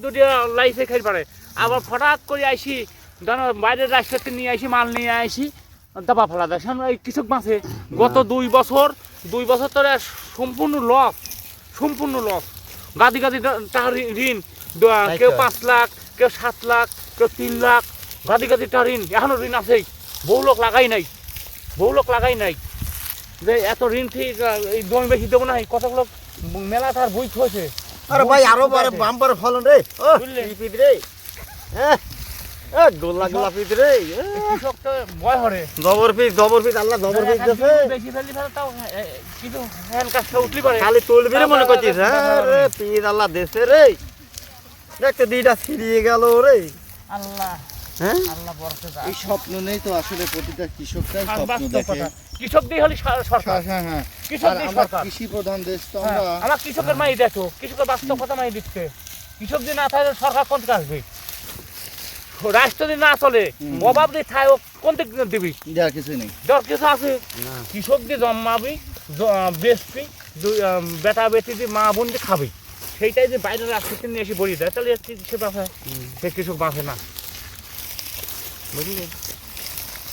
দুটি লাইফে খাই পারে আবার হঠাৎ করে আইসি ধরো বাইরের রাস্তাতে নিয়ে আসি মাল নিয়ে আসি দাবা ফেলা দেয় সামনে এই কৃষক মাসে গত 2 বছর ধরে সম্পূর্ণ লস গাদি টাকা ঋণ কেউ 5 লাখ কেউ 7 লাখ কেউ 3 লাখ গাদি টাকা ঋণ এখনো ঋণ আছেই বহু লোক লাগাই নাই যে এত ঋণ ঠিক এই জমি বেশি দেবো না কতগুলো মেলা তার বই হয়েছে আরে ভাই আরো বাম্পার ফলন রে ও পিদ রে গোলা পিদ রে কৃষক তো ভয় হরে জবর পিদ আল্লাহ জবর পিদ দেছে বেশি ফেলি ফেলে তাও কিন্তু হ্যান্ড কাজটা উঠলি পারে খালি তুলবি রে মনে করছিস রে পিদ আল্লাহ দেছে রে দেখতে দুইটা ছিড়িয়ে গেল রে আল্লাহ হ্যাঁ আল্লাহ বরকত দাও এই স্বপ্ন নেই তো আসলে প্রতিটা কৃষকরাই স্বপ্ন বাস্তব দেখে কথা কৃষক দিয়ে হলি সরকার হ্যাঁ হ্যাঁ কৃষক আর দিয়ে আমরা সরকার কৃষি প্রধান দেশ তো হ্যাঁ, আমরা আমার কৃষকের মাই দেখো কৃষকের বাস্তব কথা মাই দিচ্ছে কৃষক যদি না থাকে সরকার কোন থেকে আসবে রাষ্ট্র যদি না চলে অভাব দিয়ে থাকে কোন থেকে দিবি দেওয়ার কিছুই নেই দর কিছু আছে কৃষক দিয়ে জন্মাবি বেচবি বেটা বেটি দিয়ে মা বোন দিয়ে খাবি সেইটাই যে বাইরের রাষ্ট্রতে নিয়ে এসে বড়ি দেয় তাহলে সে বাঁচে সে কৃষক বাঁচে না বুঝলি